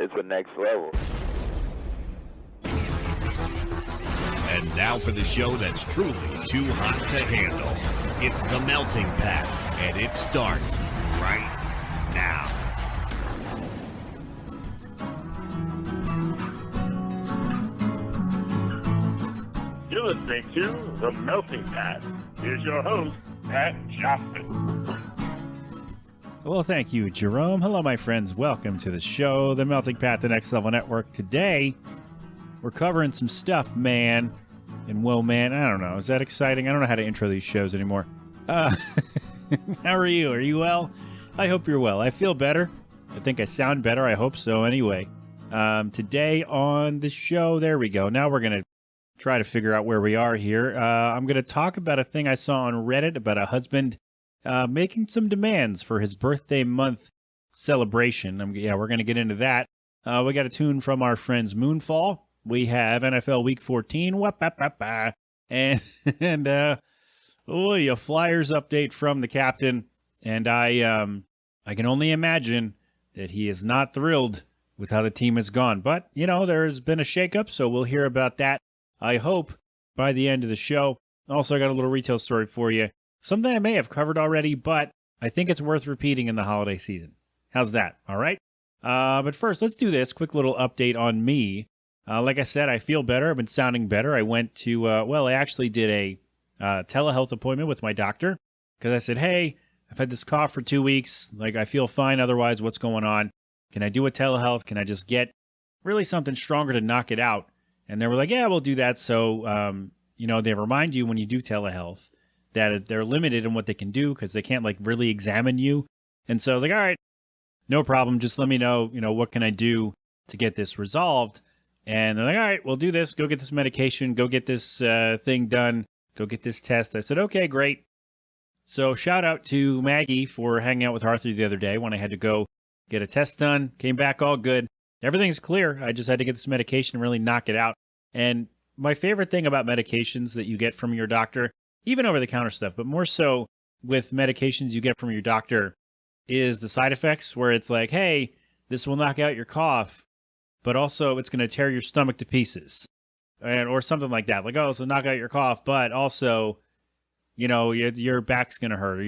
It's the next level. And now for the show that's truly too hot to handle. It's The Melting Pat, and it starts right now. You're listening to The Melting Pat. Here's your host, Pat Johnson. Well, thank you, Jerome. Hello, my friends. Welcome to the show, The Melting Pat, the Next Level Network. Today, we're covering some stuff, man. And whoa, man, I don't know. Is that exciting? I don't know how to intro these shows anymore. How are you? Are you well? I hope you're well. I feel better. I think I sound better. I hope so anyway. Today on the show, there we go. Now we're going to try to figure out where we are here. I'm going to talk about a thing I saw on Reddit about a husband making some demands for his birthday month celebration. We're going to get into that. We got a tune from our friends Moonfall. We have NFL Week 14, and a Flyers update from the captain. And I can only imagine that he is not thrilled with how the team has gone. But, there's been a shakeup, so we'll hear about that, I hope, by the end of the show. Also, I got a little retail story for you. Something I may have covered already, but I think it's worth repeating in the holiday season. How's that? All right? But first, let's do this. Quick little update on me. Like I said, I feel better. I've been sounding better. I went to, I actually did a telehealth appointment with my doctor because I said, hey, I've had this cough for 2 weeks. I feel fine. Otherwise, what's going on? Can I do a telehealth? Can I just get really something stronger to knock it out? And they were like, yeah, we'll do that. So, they remind you when you do telehealth that they're limited in what they can do because they can't really examine you. And so I was like, all right, no problem. Just let me know, what can I do to get this resolved? And they're like, all right, we'll do this. Go get this medication. Go get this thing done. Go get this test. I said, okay, great. So shout out to Maggie for hanging out with Arthur the other day when I had to go get a test done. Came back all good. Everything's clear. I just had to get this medication and really knock it out. And my favorite thing about medications that you get from your doctor, even over-the-counter stuff, but more so with medications you get from your doctor, is the side effects where it's like, hey, this will knock out your cough, but also it's going to tear your stomach to pieces, or something like that. So knock out your cough, but also, your back's going to hurt, or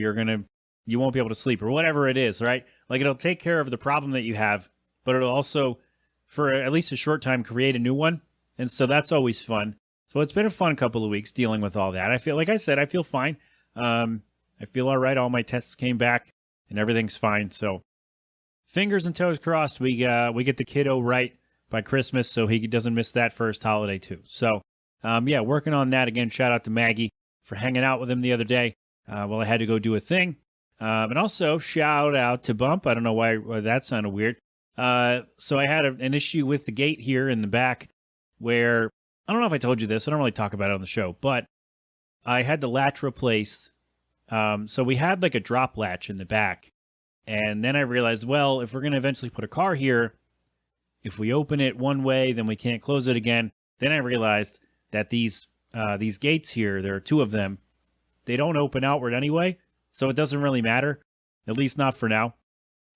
you won't be able to sleep, or whatever it is, right? It'll take care of the problem that you have, but it'll also, for at least a short time, create a new one. And so that's always fun. So it's been a fun couple of weeks dealing with all that. I feel, like I said, I feel fine. I feel all right. All my tests came back and everything's fine. So fingers and toes crossed. We get the kiddo right by Christmas so he doesn't miss that first holiday too. So, working on that again. Shout out to Maggie for hanging out with him the other day. I had to go do a thing. And also shout out to Bump. I don't know why that sounded weird. So I had an issue with the gate here in the back where, I don't know if I told you this. I don't really talk about it on the show, but I had the latch replaced. So we had a drop latch in the back. And then I realized, well, if we're going to eventually put a car here, if we open it one way, then we can't close it again. Then I realized that these gates here, there are two of them, they don't open outward anyway. So it doesn't really matter, at least not for now.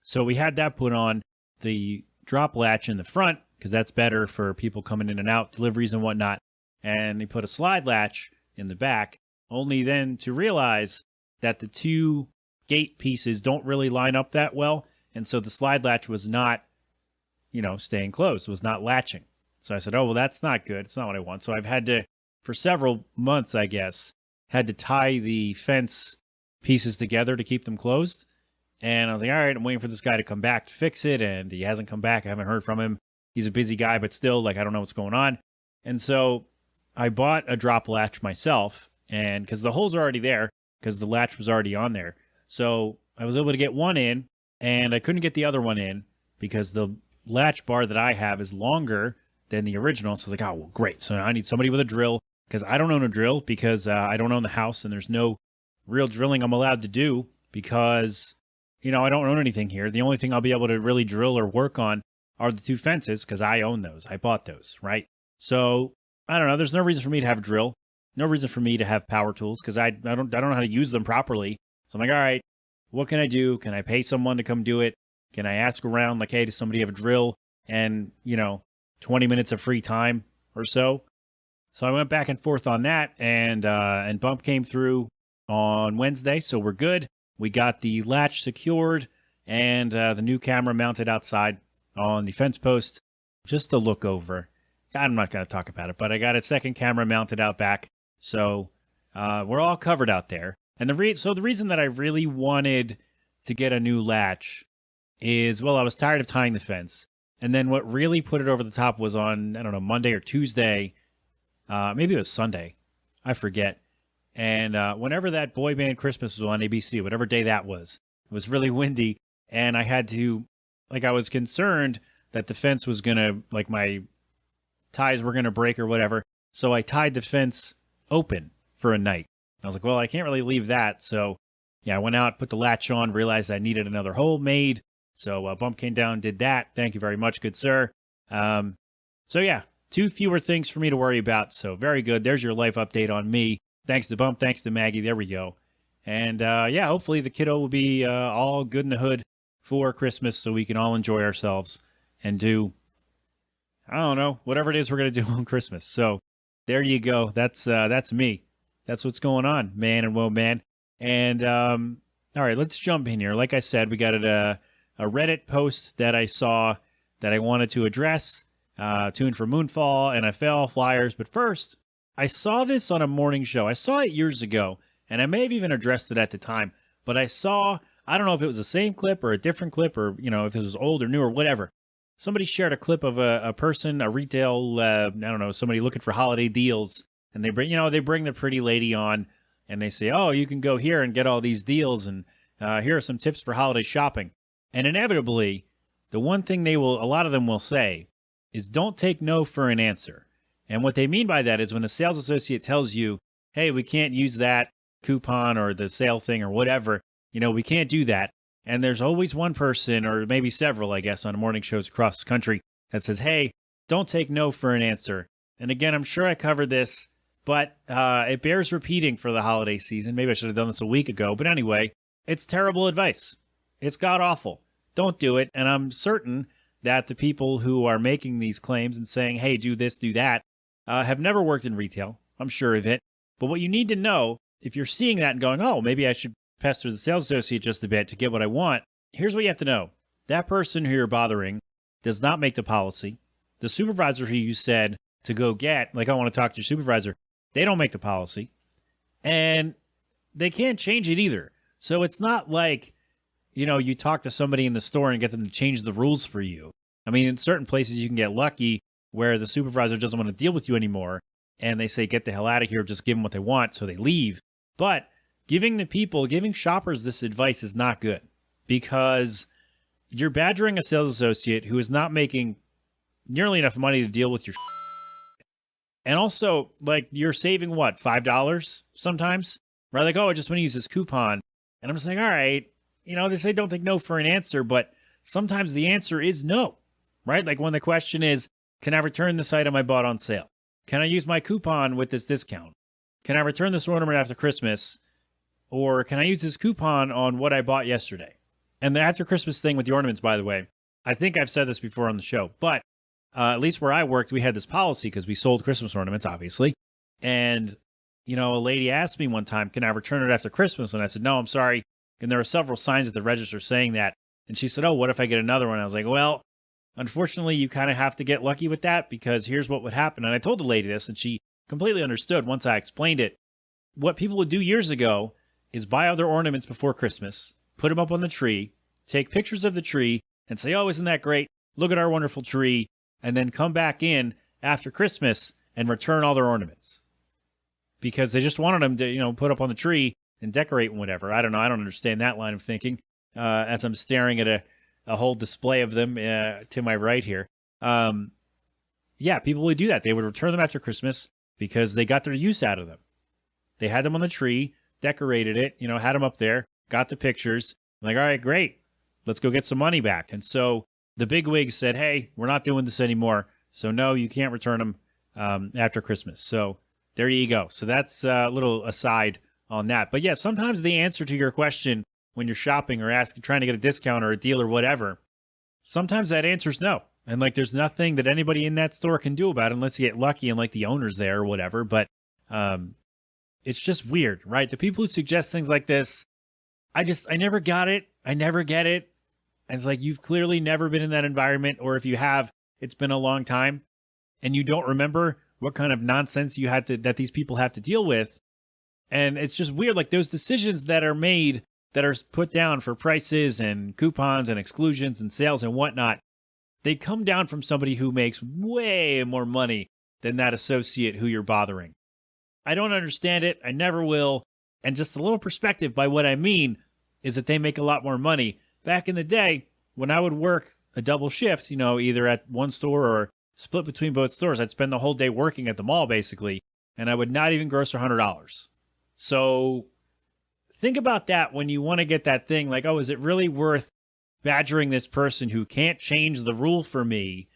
So we had that put on, the drop latch in the front, because that's better for people coming in and out, deliveries and whatnot. And they put a slide latch in the back, only then to realize that the two gate pieces don't really line up that well. And so the slide latch was not, staying closed, was not latching. So I said, oh, well, that's not good. It's not what I want. So I've had to, for several months, I guess, had to tie the fence pieces together to keep them closed. And I was like, all right, I'm waiting for this guy to come back to fix it. And he hasn't come back. I haven't heard from him. He's a busy guy, but still, I don't know what's going on. And so I bought a drop latch myself, and because the holes are already there, because the latch was already on there. So I was able to get one in, and I couldn't get the other one in because the latch bar that I have is longer than the original. So I was like, oh, well, great. So now I need somebody with a drill, because I don't own a drill, because I don't own the house, and there's no real drilling I'm allowed to do because, I don't own anything here. The only thing I'll be able to really drill or work on are the two fences, because I own those. I bought those, right? So I don't know. There's no reason for me to have a drill. No reason for me to have power tools, because I don't know how to use them properly. So I'm like, all right, what can I do? Can I pay someone to come do it? Can I ask around, hey, does somebody have a drill? and, 20 minutes of free time or so. So I went back and forth on that, and bump came through on Wednesday, so we're good. We got the latch secured and the new camera mounted outside on the fence post just to look over. I'm not going to talk about it, but I got a second camera mounted out back, so we're all covered out there. And the reason that I really wanted to get a new latch is, well, I was tired of tying the fence. And then what really put it over the top was on, I don't know, Monday or Tuesday. Maybe it was Sunday. I forget. And whenever that boy band Christmas was on ABC, whatever day that was, it was really windy. And I had to, I was concerned that the fence was going to, my ties were going to break or whatever. So I tied the fence open for a night. I was like, well, I can't really leave that. So yeah, I went out, put the latch on, realized I needed another hole made. So Bump came down, did that. Thank you very much, good sir. So yeah, 2 fewer things for me to worry about. So very good. There's your life update on me. Thanks to Bump, thanks to Maggie. There we go. And yeah, hopefully the kiddo will be all good in the hood for Christmas so we can all enjoy ourselves and do, I don't know, whatever it is we're going to do on Christmas. So there you go. That's me. That's what's going on, man and woe man. And all right, let's jump in here. Like I said, we got a Reddit post that I saw that I wanted to address. Tuned for Moonfall, NFL, Flyers. But first, I saw this on a morning show. I saw it years ago, and I may have even addressed it at the time. But I don't know if it was the same clip or a different clip, or, if it was old or new or whatever. Somebody shared a clip of a person, a retail, I don't know, somebody looking for holiday deals. And they bring the pretty lady on, and they say, oh, you can go here and get all these deals, and here are some tips for holiday shopping. And inevitably, the one thing a lot of them will say is don't take no for an answer. And what they mean by that is when the sales associate tells you, hey, we can't use that coupon or the sale thing or whatever, we can't do that. And there's always one person, or maybe several, I guess, on morning shows across the country that says, hey, don't take no for an answer. And again, I'm sure I covered this, but it bears repeating for the holiday season. Maybe I should have done this a week ago. But anyway, it's terrible advice. It's god-awful. Don't do it. And I'm certain that the people who are making these claims and saying, hey, do this, do that, have never worked in retail. I'm sure of it. But what you need to know, if you're seeing that and going, oh, maybe I should pester the sales associate just a bit to get what I want, here's what you have to know. That person who you're bothering does not make the policy. The supervisor who you said to go get, I want to talk to your supervisor, they don't make the policy. And they can't change it either. So it's not like, you talk to somebody in the store and get them to change the rules for you. I mean, in certain places you can get lucky where the supervisor doesn't want to deal with you anymore, and they say, get the hell out of here, just give them what they want, so they leave. But giving shoppers this advice is not good, because you're badgering a sales associate who is not making nearly enough money to deal with your and also, you're saving what, $5 sometimes? Right? Oh, I just want to use this coupon. And I'm just all right, they say don't take no for an answer, but sometimes the answer is no, right? When the question is, can I return this item I bought on sale? Can I use my coupon with this discount? Can I return this ornament after Christmas? Or can I use this coupon on what I bought yesterday? And the after Christmas thing with the ornaments, by the way, I think I've said this before on the show, but at least where I worked, we had this policy because we sold Christmas ornaments, obviously. And, a lady asked me one time, can I return it after Christmas? And I said, no, I'm sorry. And there were several signs at the register saying that. And she said, oh, what if I get another one? I was like, well, unfortunately, you kind of have to get lucky with that, because here's what would happen. And I told the lady this, and she completely understood once I explained it. What people would do years ago is buy other ornaments before Christmas, put them up on the tree, take pictures of the tree, and say, oh, isn't that great? Look at our wonderful tree. And then come back in after Christmas and return all their ornaments. Because they just wanted them to, put up on the tree and decorate and whatever. I don't know. I don't understand that line of thinking as I'm staring at a whole display of them to my right here. Yeah, people would do that. They would return them after Christmas because they got their use out of them. They had them on the tree, decorated it, had them up there, got the pictures. All right, great. Let's go get some money back. And so the bigwigs said, hey, we're not doing this anymore. So no, you can't return them after Christmas. So there you go. So that's a little aside on that. But yeah, sometimes the answer to your question when you're shopping or trying to get a discount or a deal or whatever sometimes that answer's no. And like, there's nothing that anybody in that store can do about it unless you get lucky and like the owner's there or whatever. But it's just weird, right? The people who suggest things like this, I never got it. I never get it. And it's like, you've clearly never been in that environment, or if you have, it's been a long time and you don't remember what kind of nonsense that these people have to deal with. And it's just weird. Like, those decisions that are made, that are put down for prices and coupons and exclusions and sales and whatnot, they come down from somebody who makes way more money than that associate who you're bothering. I don't understand it. I never will. And just a little perspective by what I mean is that they make a lot more money. Back in the day, when I would work a double shift, either at one store or split between both stores, I'd spend the whole day working at the mall, basically, and I would not even gross $100. So think about that when you want to get that thing like, oh, is it really worth badgering this person who can't change the rule for me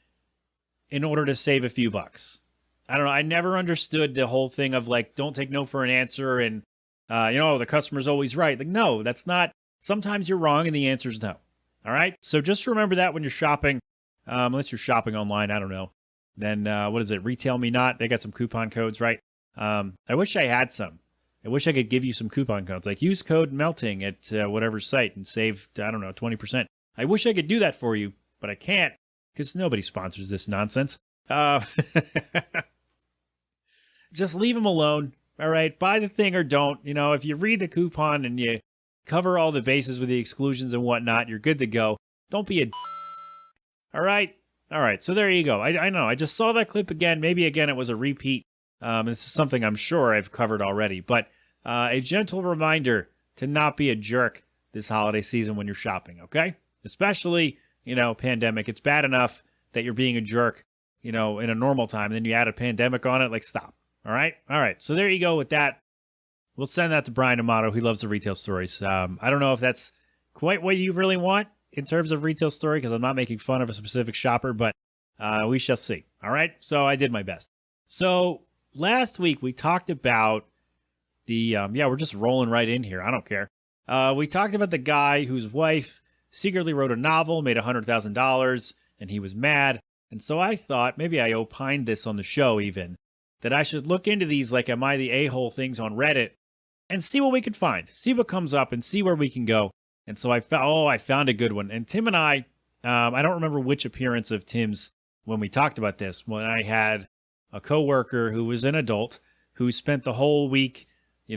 in order to save a few bucks? I don't know. I never understood the whole thing of like, don't take no for an answer and, the customer's always right. Like, no, that's not. Sometimes you're wrong and the answer's no. All right. So just remember that when you're shopping, unless you're shopping online, I don't know. Then what is it? Retail Me Not. They got some coupon codes, right? I wish I had some. I wish I could give you some coupon codes. Like, use code melting at whatever site and save, 20%. I wish I could do that for you, but I can't because nobody sponsors this nonsense. Just leave them alone. All right. Buy the thing or don't. If you read the coupon and you cover all the bases with the exclusions and whatnot, you're good to go. Don't be a all right. All right. So there you go. I know. I just saw that clip again. Maybe again it was a repeat. This is something I'm sure I've covered already. But a gentle reminder to not be a jerk this holiday season when you're shopping, okay? Especially, pandemic. It's bad enough that you're being a jerk, in a normal time. And then you add a pandemic on it. Like, stop. All right? All right. So there you go with that. We'll send that to Brian Amato. He loves the retail stories. I don't know if that's quite what you really want in terms of retail story, because I'm not making fun of a specific shopper, but we shall see. All right? So I did my best. So last week we talked about we're just rolling right in here. I don't care. We talked about the guy whose wife secretly wrote a novel, made $100,000, and he was mad. And so I thought, maybe I opined this on the show even, that I should look into these, like, am I the a-hole things on Reddit, and see what we can find, see what comes up, and see where we can go. And so I found a good one. And Tim and I don't remember which appearance of Tim's when we talked about this, when I had a coworker who was an adult who spent the whole week,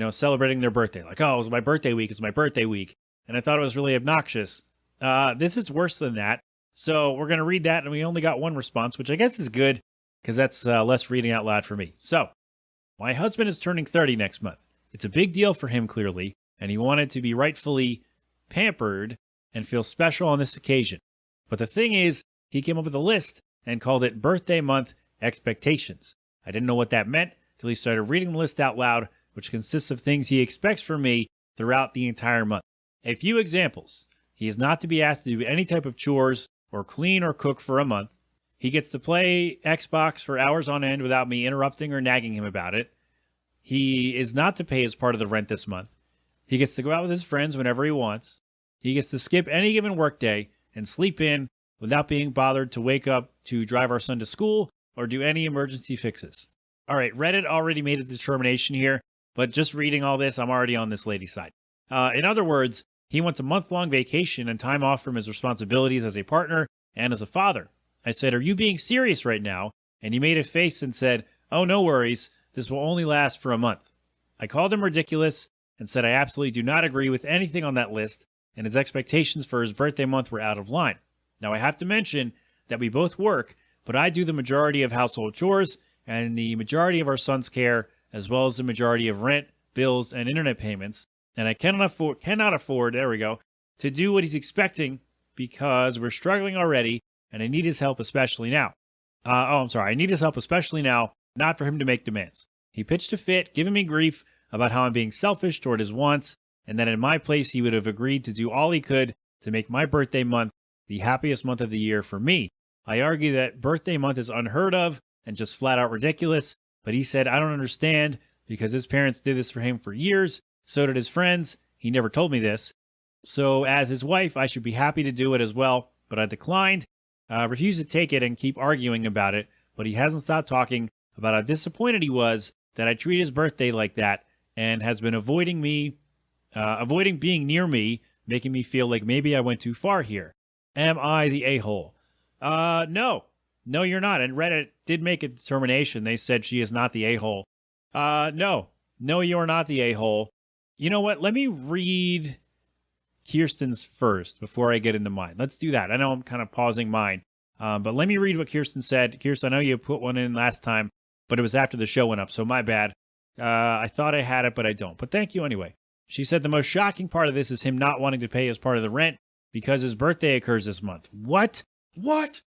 celebrating their birthday. Like, oh, it was my birthday week. It's my birthday week. And I thought it was really obnoxious. This is worse than that. So we're going to read that. And we only got one response, which I guess is good because that's less reading out loud for me. So my husband is turning 30 next month. It's a big deal for him, clearly. And he wanted to be rightfully pampered and feel special on this occasion. But the thing is, he came up with a list and called it Birthday Month Expectations. I didn't know what that meant till he started reading the list out loud, which consists of things he expects from me throughout the entire month. A few examples. He is not to be asked to do any type of chores or clean or cook for a month. He gets to play Xbox for hours on end without me interrupting or nagging him about it. He is not to pay his part of the rent this month. He gets to go out with his friends whenever he wants. He gets to skip any given workday and sleep in without being bothered to wake up to drive our son to school or do any emergency fixes. All right, Reddit already made a determination here, but just reading all this, I'm already on this lady's side. In other words, he wants a month-long vacation and time off from his responsibilities as a partner and as a father. I said, "Are you being serious right now?" And he made a face and said, "Oh, no worries. This will only last for a month." I called him ridiculous and said I absolutely do not agree with anything on that list, and his expectations for his birthday month were out of line. Now, I have to mention that we both work, but I do the majority of household chores and the majority of our son's care, as well as the majority of rent, bills, and internet payments, and I cannot afford, to do what he's expecting because we're struggling already, and I need his help especially now. I need his help especially now, not for him to make demands. He pitched a fit, giving me grief about how I'm being selfish toward his wants, and that in my place he would have agreed to do all he could to make my birthday month the happiest month of the year for me. I argue that birthday month is unheard of and just flat out ridiculous, but he said I don't understand because his parents did this for him for years, so did his friends. He never told me this. So as his wife, I should be happy to do it as well. but I declined, refused to take it and keep arguing about it, but he hasn't stopped talking about how disappointed he was that I treat his birthday like that and has been avoiding being near me, making me feel like maybe I went too far here. Am I the a-hole? No. No, you're not. And Reddit did make a determination. They said she is not the a-hole. No. No, you're not the a-hole. You know what? Let me read Kirsten's first before I get into mine. Let's do that. I know I'm kind of pausing mine, but let me read what Kirsten said. Kirsten, I know you put one in last time, but it was after the show went up, so my bad. I thought I had it, but I don't. But thank you anyway. She said the most shocking part of this is him not wanting to pay as part of the rent because his birthday occurs this month. What? What?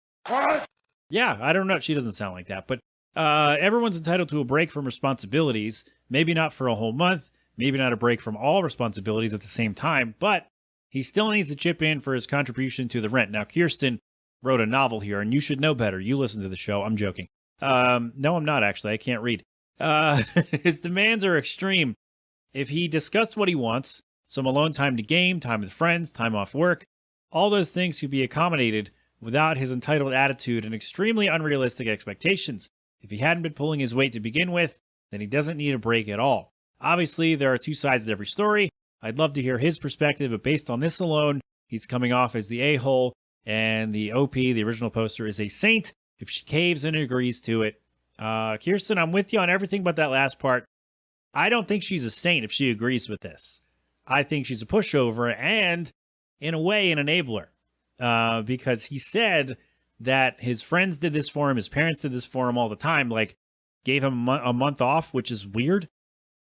Yeah, I don't know. She doesn't sound like that, but everyone's entitled to a break from responsibilities. Maybe not for a whole month, maybe not a break from all responsibilities at the same time, but he still needs to chip in for his contribution to the rent. Now, Kirsten wrote a novel here, and you should know better. You listen to the show. I'm joking. No, I'm not, actually. I can't read. His demands are extreme. If he discussed what he wants, some alone time to game, time with friends, time off work, all those things could be accommodated without his entitled attitude and extremely unrealistic expectations. If he hadn't been pulling his weight to begin with, then he doesn't need a break at all. Obviously, there are two sides to every story. I'd love to hear his perspective, but based on this alone, he's coming off as the a-hole, and the OP, the original poster, is a saint if she caves and agrees to it. Kirsten, I'm with you on everything but that last part. I don't think she's a saint if she agrees with this. I think she's a pushover and, in a way, an enabler. Because he said that his friends did this for him, his parents did this for him all the time, like gave him a month off, which is weird.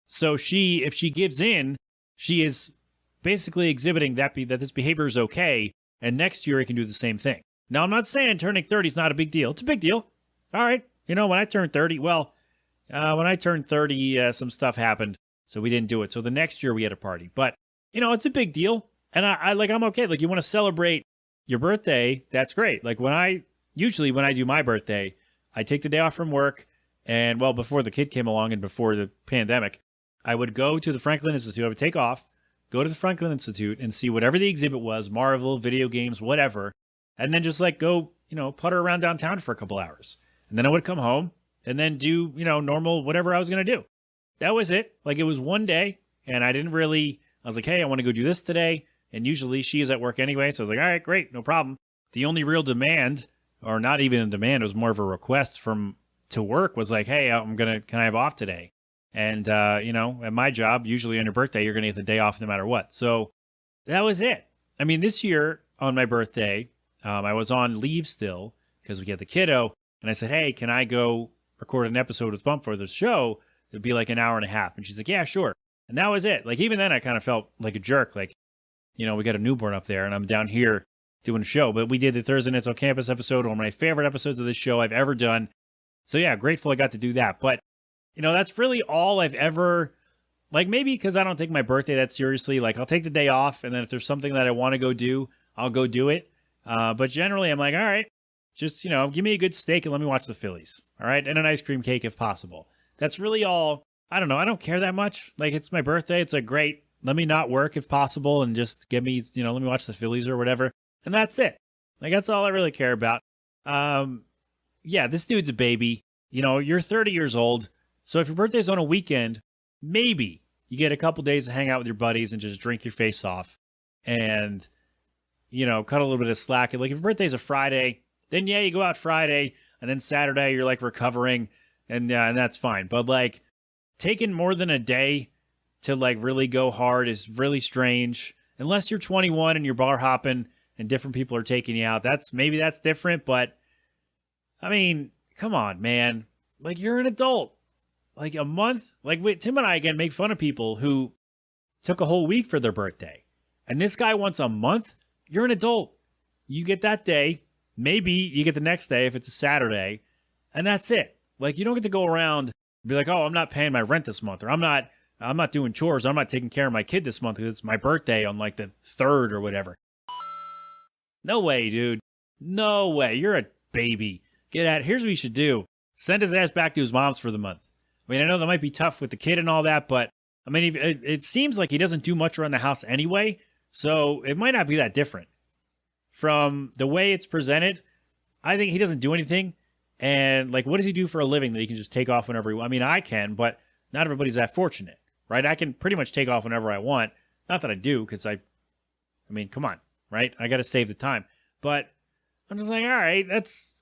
So if she gives in, she is basically exhibiting that this behavior is okay, and next year he can do the same thing. Now, I'm not saying turning 30 is not a big deal. It's a big deal. All right. When I turned 30, some stuff happened, so we didn't do it. So the next year we had a party. But, it's a big deal. And I'm okay. Like, you want to celebrate your birthday, that's great. Like, when I do my birthday, I take the day off from work, and, before the kid came along and before the pandemic, I would go to the Franklin Institute. I would take off, go to the Franklin Institute, and see whatever the exhibit was, Marvel, video games, whatever, and then just, go, putter around downtown for a couple hours. And then I would come home and then do, normal whatever I was going to do. That was it. Like, it was one day, and I was like, hey, I want to go do this today. And usually she is at work anyway, so I was like, all right, great, no problem. The only real demand, or not even a demand, it was more of a request to work, was like, hey, can I have off today? And, at my job, usually on your birthday, you're going to get the day off no matter what. So that was it. I mean, this year on my birthday, I was on leave still because we had the kiddo. And I said, hey, can I go record an episode with Bump for the show? It'd be like an hour and a half. And she's like, yeah, sure. And that was it. Like, even then I kind of felt like a jerk. Like, we got a newborn up there and I'm down here doing a show. But we did the Thursday Nights on Campus episode, one of my favorite episodes of this show I've ever done. So yeah, grateful I got to do that. But, that's really all I've ever, like, maybe because I don't take my birthday that seriously. Like, I'll take the day off, and then if there's something that I want to go do, I'll go do it. But generally I'm like, all right, just, give me a good steak and let me watch the Phillies. All right. And an ice cream cake if possible. That's really all. I don't know. I don't care that much. Like, it's my birthday. It's like, great. Let me not work if possible and just give me, let me watch the Phillies or whatever. And that's it. Like, that's all I really care about. Yeah, this dude's a baby. You're 30 years old. So if your birthday's on a weekend, maybe you get a couple days to hang out with your buddies and just drink your face off and, cut a little bit of slack. Like, if your birthday's a Friday, then yeah, you go out Friday and then Saturday you're like recovering and that's fine. But like, taking more than a day to like really go hard is really strange. Unless you're 21 and you're bar hopping and different people are taking you out. That's different. But I mean, come on, man. Like, you're an adult. Like, a month? Like, Tim and I, again, make fun of people who took a whole week for their birthday. And this guy wants a month? You're an adult. You get that day. Maybe you get the next day if it's a Saturday. And that's it. Like, you don't get to go around and be like, oh, I'm not paying my rent this month. Or I'm not doing chores. I'm not taking care of my kid this month because it's my birthday on, like, the 3rd or whatever. No way, dude. No way. You're a baby. Get out. Here's what you should do. Send his ass back to his mom's for the month. I mean, I know that might be tough with the kid and all that, but I mean, it seems like he doesn't do much around the house anyway, so it might not be that different from the way it's presented, I think he doesn't do anything. And like, what does he do for a living that he can just take off whenever he wants? I mean, I can, but not everybody's that fortunate, right? I can pretty much take off whenever I want. Not that I do, because I mean, come on, right? I got to save the time. But I'm just like, all right,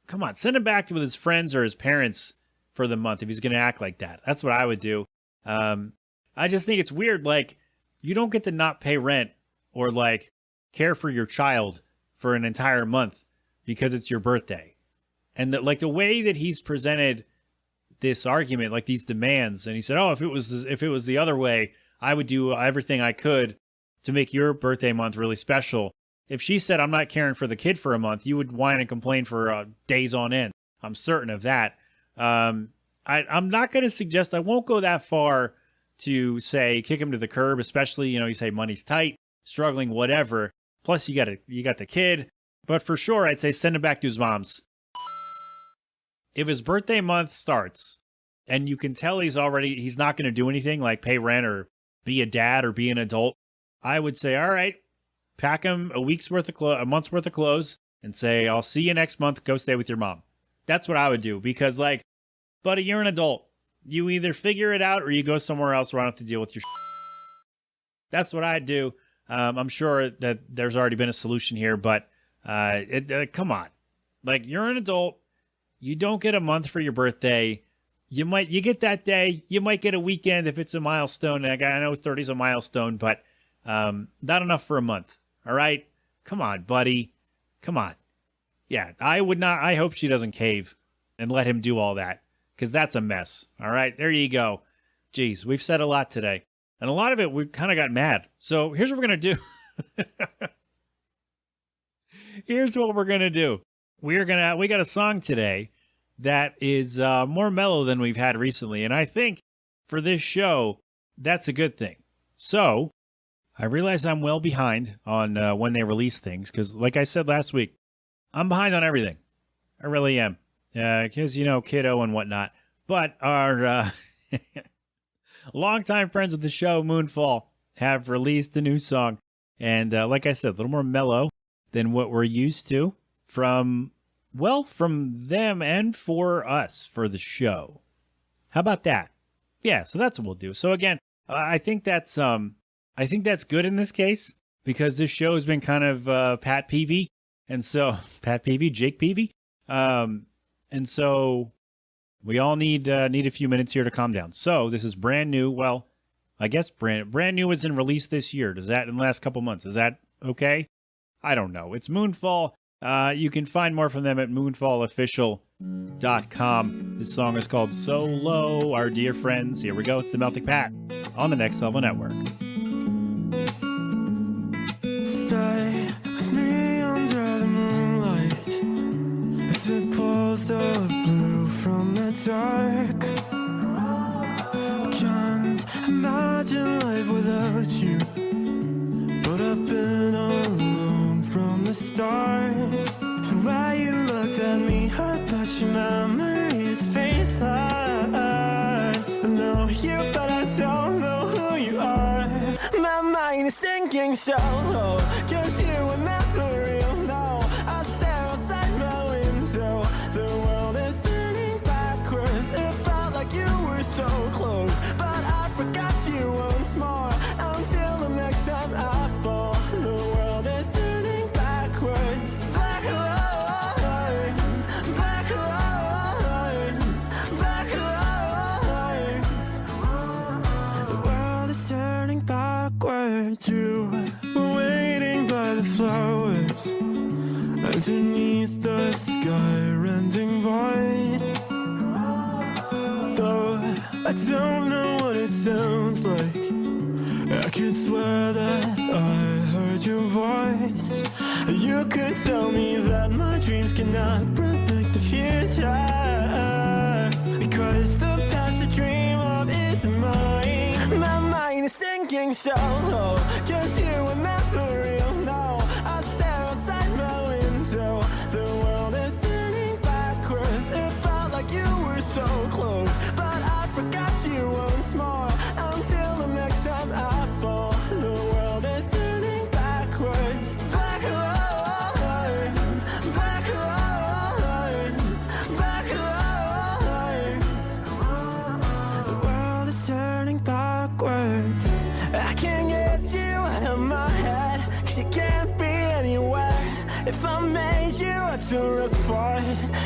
come on, send him back with his friends or his parents for the month if he's going to act like that. That's what I would do. I just think it's weird. Like, you don't get to not pay rent or like care for your child for an entire month because it's your birthday. And like the way that he's presented this argument, like these demands, and he said, "Oh, if it was the other way, I would do everything I could to make your birthday month really special." If she said, "I'm not caring for the kid for a month," you would whine and complain for days on end. I'm certain of that. I'm not going to suggest. I won't go that far to say kick him to the curb, especially you say money's tight, struggling, whatever. Plus, you got the kid. But for sure, I'd say send him back to his mom's. If his birthday month starts and you can tell he's not going to do anything like pay rent or be a dad or be an adult, I would say, all right, pack him a month's worth of clothes and say, I'll see you next month. Go stay with your mom. That's what I would do because like, buddy, you're an adult. You either figure it out or you go somewhere else where I don't have to deal with your That's what I'd do. I'm sure that there's already been a solution here, but come on. Like, you're an adult. You don't get a month for your birthday. You get that day. You might get a weekend if it's a milestone. I know 30 is a milestone, but not enough for a month. All right? Come on, buddy. Come on. Yeah, I would not. I hope she doesn't cave and let him do all that because that's a mess. All right? There you go. Jeez, we've said a lot today. And a lot of it, we kind of got mad. So here's what we're going to do. Here's what we're going to do. We got a song today that is more mellow than we've had recently. And I think for this show, that's a good thing. So I realize I'm well behind on when they release things. Because like I said last week, I'm behind on everything. I really am. Because, kiddo and whatnot. But our longtime friends of the show, Moonfall, have released a new song. And like I said, a little more mellow than what we're used to from them and for us for the show. How about that? Yeah, so that's what we'll do. So again, I think that's good in this case because this show has been kind of Pat Peavy, and so Jake Peavy, and so we all need a few minutes here to calm down. So this is brand new. Well, I guess brand new was in release this year. Does that in the last couple months? Is that okay? I don't know. It's Moonfall. You can find more from them at moonfallofficial.com. This song is called So Low, our dear friends. Here we go. It's the Melting Pat on the Next Level Network. Stay with me under the moonlight as it pulls the blue from the dark. I can't imagine life without you, but I've been alone from the start. The way you looked at me, I bet your memories faceless. I know you, but I don't know who you are. My mind is sinking so low, 'cause you were never real. No, I stare outside my window. The world is turning backwards. It felt like you were so close, but I forgot you once more. Until the next time I fall, the world is turning backwards. Black lines, black lines, black lines. The world is turning backwards. You were waiting by the flowers underneath the sky-rending void. Though I don't know what it sounds like, I could swear that I heard your voice. You could tell me that my dreams cannot predict the future, because the past I dream of isn't mine. My mind is sinking so low, 'cause you were never real. No, I stare outside my window. The world is turning backwards. It felt like you were so close, but I forgot you once more. Until the next time I fall, the world is turning backwards. Black lines. If I made you up to look for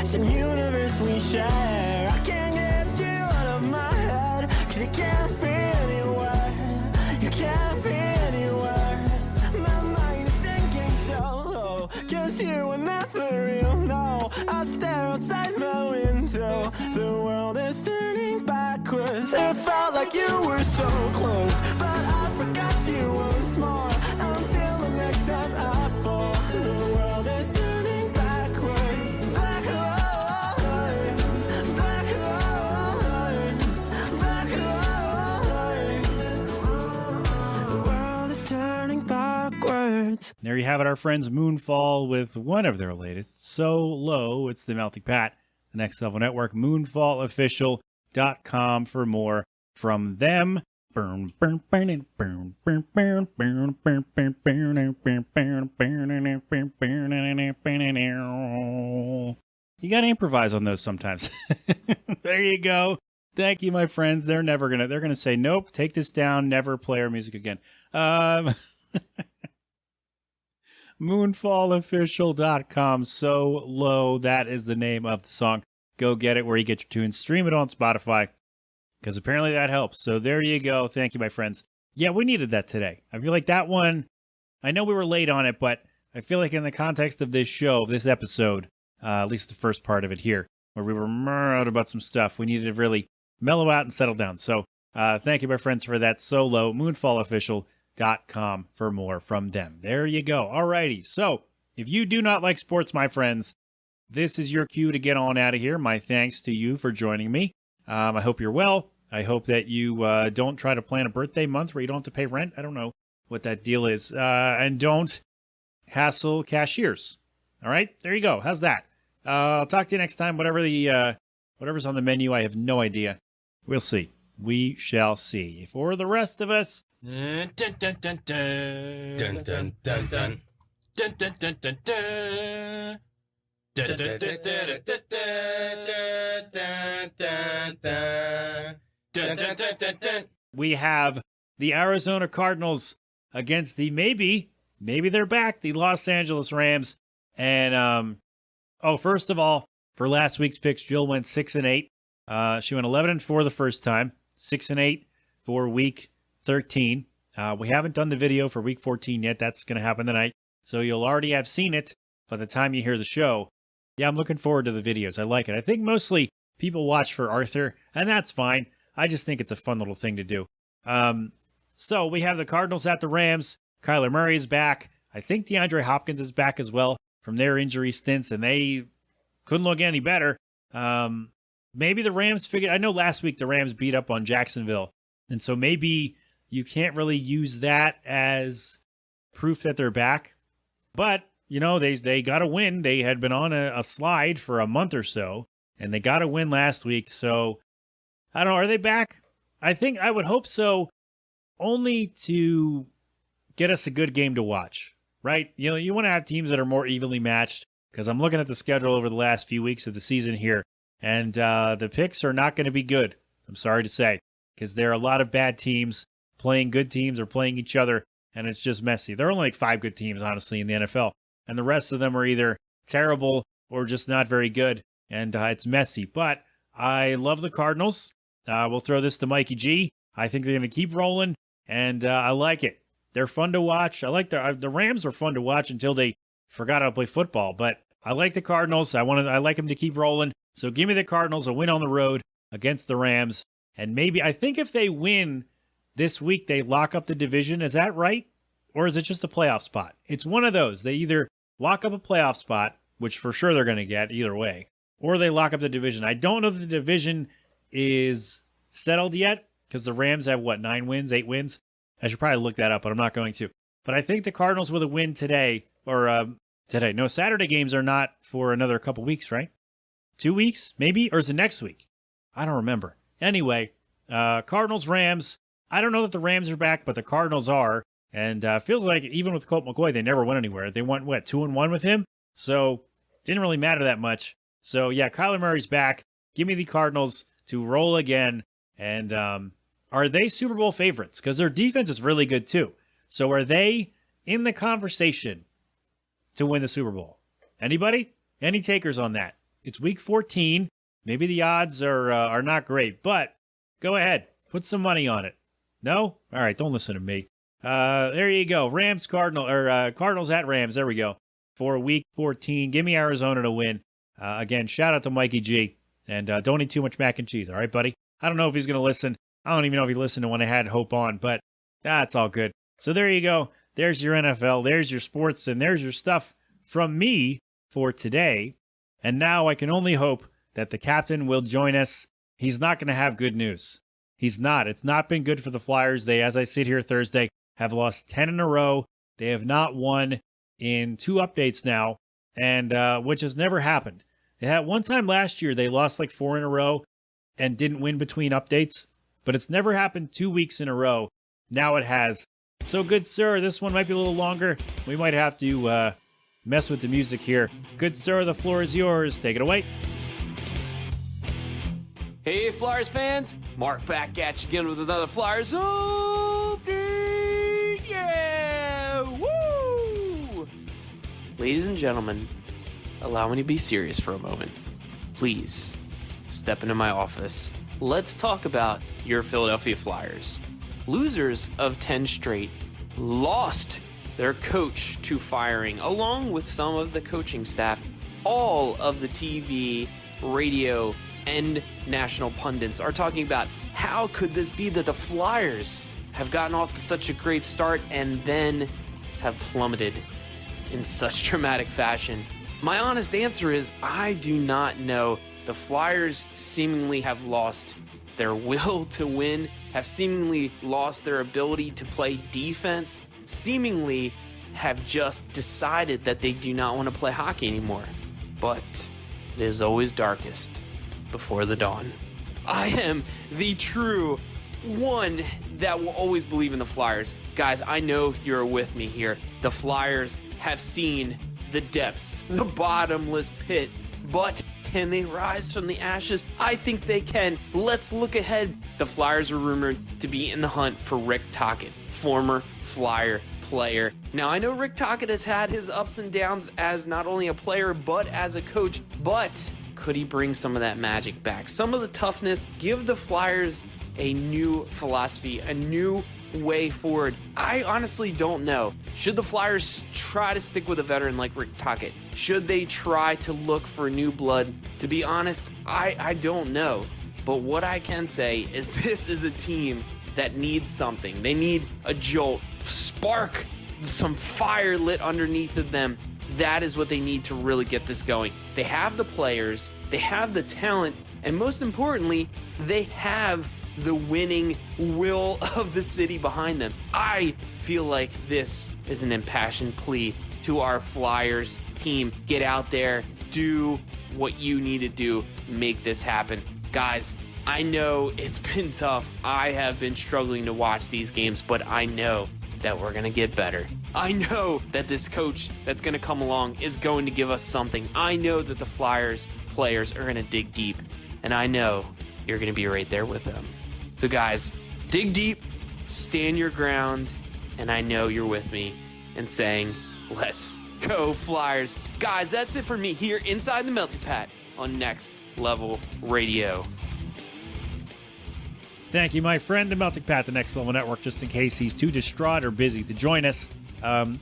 some universe we share, I can't get you out of my head, 'cause you can't be anywhere. You can't be anywhere. My mind is sinking so low, 'cause you were never real, no. I stare outside my window, the world is turning backwards. It felt like you were so close, but I forgot you once more. Until the next time I fall, the world is turning backwards. Black holes, black holes, black holes. The world is turning backwards. There you have it, our friends Moonfall with one of their latest, So Low. It's the Melting Pat, the Next Level Network, moonfallofficial.com for more from them. You gotta improvise on those sometimes. There you go. Thank you, my friends. They're gonna say, nope, take this down, never play our music again. Moonfallofficial.com, So Low. That is the name of the song. Go get it where you get your tunes. Stream it on Spotify, because apparently that helps. So there you go. Thank you, my friends. Yeah, we needed that today. I feel like that one, I know we were late on it, but I feel like in the context of this show, this episode, at least the first part of it here, where we were mad about some stuff, we needed to really mellow out and settle down. So thank you, my friends, for that. So Low, moonfallofficial.com for more from them. There you go. Alrighty. So if you do not like sports, my friends, this is your cue to get on out of here. My thanks to you for joining me. I hope you're well. I hope that you don't try to plan a birthday month where you don't have to pay rent. I don't know what that deal is. And don't hassle cashiers. All right? There you go. How's that? I'll talk to you next time. Whatever's on the menu, I have no idea. We'll see. We shall see. For the rest of us... Dun dun dun dun dun dun dun dun dun dun dun dun dun dun. We have the Arizona Cardinals against the maybe they're back, the Los Angeles Rams. And first of all, for last week's picks, Jill went 6-8. She went 11-4 the first time, 6-8 for week 13. We haven't done the video for week 14 yet. That's going to happen tonight, so you'll already have seen it by the time you hear the show. Yeah, I'm looking forward to the videos. I like it. I think mostly people watch for Arthur, and that's fine. I just think it's a fun little thing to do. So we have the Cardinals at the Rams. Kyler Murray is back. I think DeAndre Hopkins is back as well from their injury stints, and they couldn't look any better. Maybe the Rams figured... I know last week the Rams beat up on Jacksonville, and so maybe you can't really use that as proof that they're back. But... you know, they got a win. They had been on a slide for a month or so, and they got a win last week. So, I don't know. Are they back? I would hope so, only to get us a good game to watch, right? You know, you want to have teams that are more evenly matched, because I'm looking at the schedule over the last few weeks of the season here, and the picks are not going to be good, I'm sorry to say, because there are a lot of bad teams playing good teams or playing each other, and it's just messy. There are only like 5 good teams, honestly, in the NFL. And the rest of them are either terrible or just not very good, and it's messy. But I love the Cardinals. We'll throw this to Mikey G. I think they're going to keep rolling, and I like it. They're fun to watch. I like the Rams were fun to watch until they forgot how to play football. But I like the Cardinals. I like them to keep rolling. So give me the Cardinals, a win on the road against the Rams, and maybe I think if they win this week, they lock up the division. Is that right? Or is it just a playoff spot? It's one of those. They either lock up a playoff spot, which for sure they're going to get either way, or they lock up the division. I don't know that the division is settled yet, because the Rams have, 9 wins, 8 wins? I should probably look that up, but I'm not going to. But I think the Cardinals with a win today, no, Saturday games are not for another couple weeks, right? 2 weeks, maybe? Or is it next week? I don't remember. Anyway, Cardinals, Rams. I don't know that the Rams are back, but the Cardinals are. And feels like even with Colt McCoy, they never went anywhere. They went, 2-1 with him? So, didn't really matter that much. So, yeah, Kyler Murray's back. Give me the Cardinals to roll again. And are they Super Bowl favorites? Because their defense is really good, too. So, are they in the conversation to win the Super Bowl? Anybody? Any takers on that? It's week 14. Maybe the odds are not great, but go ahead. Put some money on it. No? All right, don't listen to me. There you go. Cardinals at Rams. There we go. For week 14. Give me Arizona to win. Again, shout out to Mikey G. And don't eat too much mac and cheese. All right, buddy? I don't know if he's going to listen. I don't even know if he listened to when I had Hope on, but that's all good. So there you go. There's your NFL. There's your sports. And there's your stuff from me for today. And now I can only hope that the captain will join us. He's not going to have good news. He's not. It's not been good for the Flyers. They, as I sit here Thursday, have lost 10 in a row. They have not won in 2 updates now, and which has never happened. They had one time last year, they lost like 4 in a row and didn't win between updates, but it's never happened 2 weeks in a row. Now it has. So good sir, this one might be a little longer. We might have to mess with the music here. Good sir, the floor is yours. Take it away. Hey, Flyers fans! Mark back at you again with another Flyers update! Yeah! Woo! Ladies and gentlemen, allow me to be serious for a moment. Please, step into my office. Let's talk about your Philadelphia Flyers. Losers of 10 straight lost their coach to firing, along with some of the coaching staff. All of the TV, radio, and national pundits are talking about how could this be that the Flyers have gotten off to such a great start and then have plummeted in such dramatic fashion. My honest answer is I do not know. The Flyers seemingly have lost their will to win, have seemingly lost their ability to play defense, seemingly have just decided that they do not want to play hockey anymore. But it is always darkest before the dawn. I am the true one that will always believe in the Flyers. Guys, I know you're with me here. The Flyers have seen the depths, the bottomless pit, but can they rise from the ashes? I think they can. Let's look ahead. The Flyers are rumored to be in the hunt for Rick Tocchet, former Flyer player. Now, I know Rick Tocchet has had his ups and downs as not only a player, but as a coach, but could he bring some of that magic back? Some of the toughness, give the Flyers a new philosophy, a new way forward. I honestly don't know. Should the Flyers try to stick with a veteran like Rick Tocchet? Should they try to look for new blood? To be honest, I don't know. But what I can say is this is a team that needs something. They need a jolt, spark, some fire lit underneath of them. That is what they need to really get this going. They have the players, they have the talent, and most importantly, they have the winning will of the city behind them. I feel like this is an impassioned plea to our Flyers team. Get out there, do what you need to do, make this happen. Guys, I know it's been tough. I have been struggling to watch these games, but I know that we're going to get better. I know that this coach that's going to come along is going to give us something. I know that the Flyers players are going to dig deep, and I know you're going to be right there with them. So guys, dig deep, stand your ground, and I know you're with me in saying, let's go Flyers. Guys, that's it for me here inside the Melty Pat on Next Level Radio. Thank you, my friend, the Melting Pat, the Next Level Network, just in case he's too distraught or busy to join us.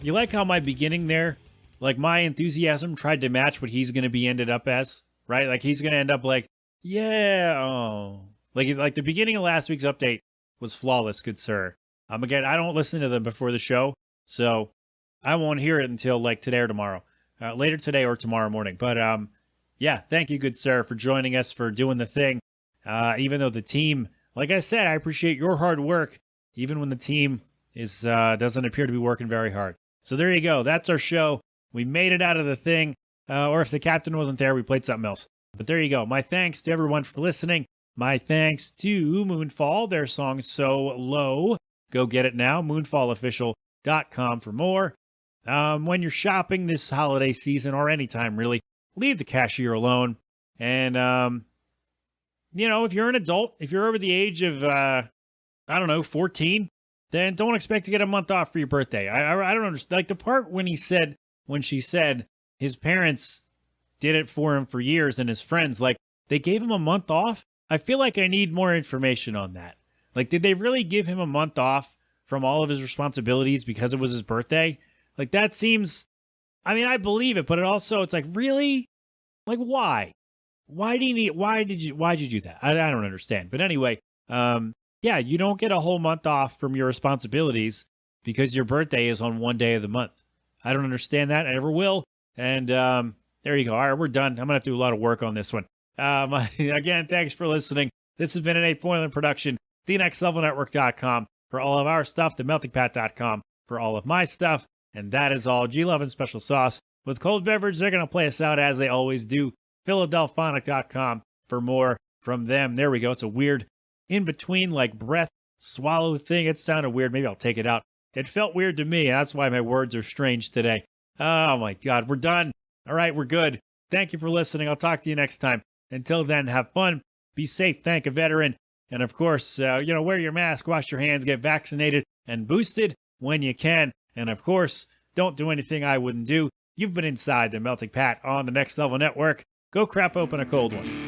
You like how my beginning there, like my enthusiasm tried to match what he's going to be ended up as, right? Like he's going to end up like, yeah, oh. Like the beginning of last week's update was flawless, good sir. Again, I don't listen to them before the show, so I won't hear it until like today or tomorrow. Later today or tomorrow morning. But yeah, thank you, good sir, for joining us, for doing the thing. Even though the team, like I said, I appreciate your hard work, even when the team is doesn't appear to be working very hard. So there you go. That's our show. We made it out of the thing. Or if the captain wasn't there, we played something else. But there you go. My thanks to everyone for listening. My thanks to Moonfall, their song So Low. Go get it now, moonfallofficial.com for more. When you're shopping this holiday season or anytime really, leave the cashier alone. And, you know, if you're an adult, if you're over the age of, 14, then don't expect to get a month off for your birthday. I don't understand. Like the part when he said when she said his parents did it for him for years and his friends, like, they gave him a month off. I feel like I need more information on that. Like, did they really give him a month off from all of his responsibilities because it was his birthday? Like, that seems, I mean, I believe it, but it's like, really? Like, why? Why did you do that? I don't understand. But anyway, yeah, you don't get a whole month off from your responsibilities because your birthday is on one day of the month. I don't understand that. I never will. And there you go. All right, we're done. I'm going to have to do a lot of work on this one. Again, thanks for listening. This has been an Nate Boylan production, thenextlevelnetwork.com for all of our stuff, themeltingpat.com for all of my stuff. And that is all. G-Love and Special Sauce with cold beverage. They're going to play us out as they always do. Philadelphonic.com for more from them. There we go. It's a weird in-between, like, breath swallow thing. It sounded weird. Maybe I'll take it out. It felt weird to me. That's why my words are strange today. Oh, my God. We're done. All right, we're good. Thank you for listening. I'll talk to you next time. Until then, have fun. Be safe. Thank a veteran. And, of course, wear your mask, wash your hands, get vaccinated and boosted when you can. And, of course, don't do anything I wouldn't do. You've been inside the Melting Pat on the Next Level Network. Go crap open a cold one.